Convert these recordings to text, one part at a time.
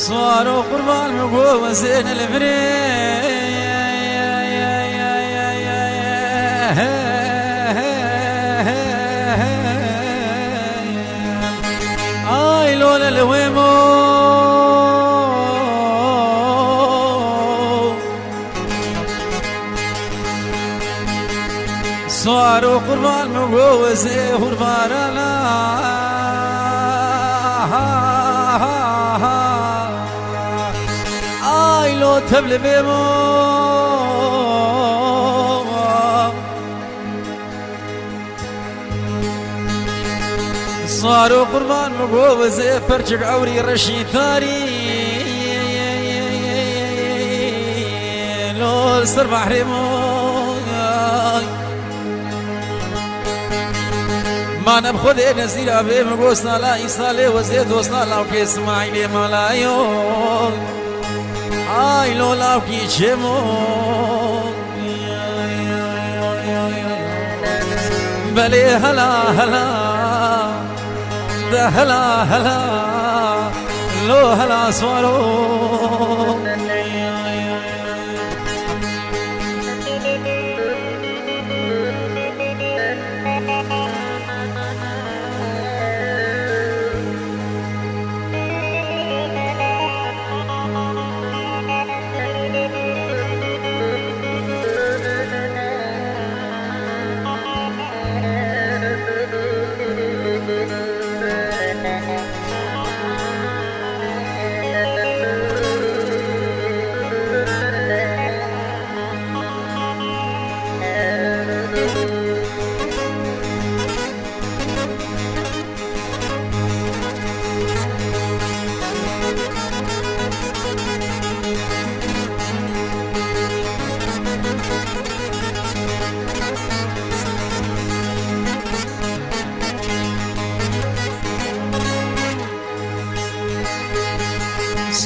صاروا قربان مقوى زين الفريق اي لولا الويمو صاروا قربان مقوى زين قربان لو تبل بيمو صاروا قربان مقوى زي فرجق عوري رشي ثاري لو سر بحرمو ما نبخذ نزيل أبي مقوسنا لا إيصالي وزيد وصنا لو كيسماعيلي ملايو اي لولا كي چمو بلي هلا هلا ده هلا هلا لو هلا صارو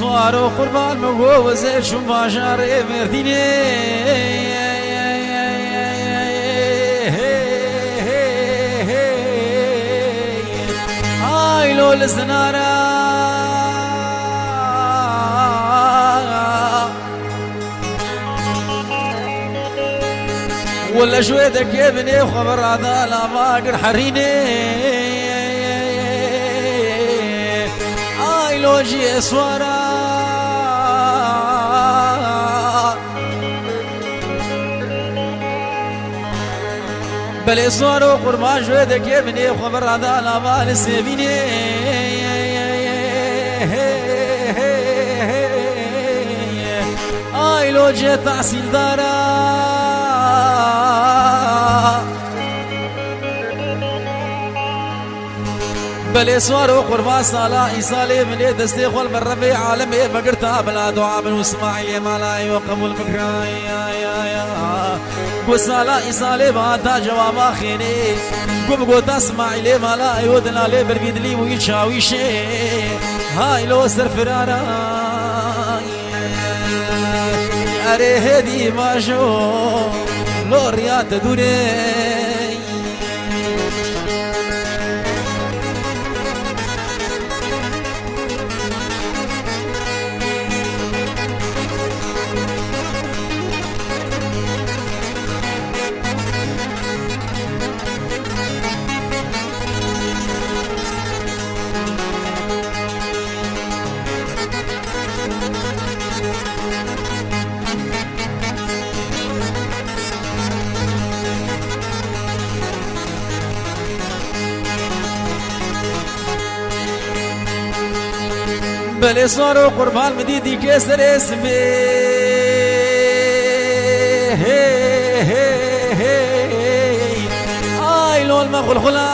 صاروا قربان مقوى زي شو باشاري مرديني هاي لو الزنارة ولا شويتك يا ابني وخبر هذا لا باقر حريني هاي لو جي اسوارا بل صاروا قربان شويتك يا ابني وخبر هذا لا بال سيبيني اي لو جيت تحصيل دارا بل صاروا قربان صلاة إيصالي من دستي خول من ربي عالمي مقرتها بلا دعاء من واسماعيل مالاي وقبول مكراي يا وصلاة إيصالي بعدها جواب آخري قم قوت اسماعيل مالاي ودنا لي برقيد لي ويتشاويشي هاي لو سر فرارا أري هدي ماشو لو ريات دوني بل صاروا قربان مديدي كسر اسمي اي لو المخلخلا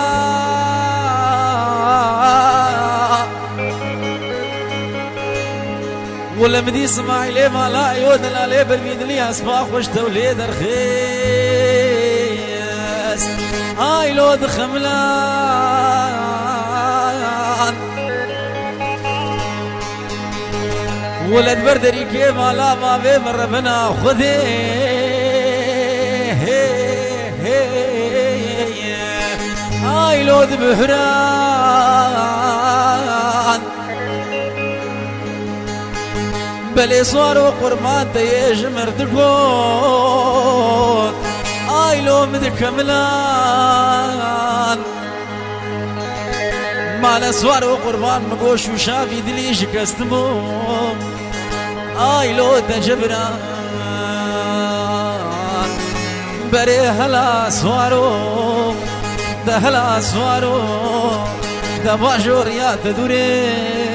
ولا مدي اسماعيل ما لا يودنا لي بالميد لي اصباح وش توليد رخيص اي لو دخملان ولد بردري كيف لا ما في مر بنا خذي هاي لود بحران بلي صارو قربان تيج مردقوت آيلو مدكملان مال صارو قربان مقوش وشافي دلي شكستمو آيلو تجبران بري هلا صارو ده هلا صارو ده باجور يا تدوري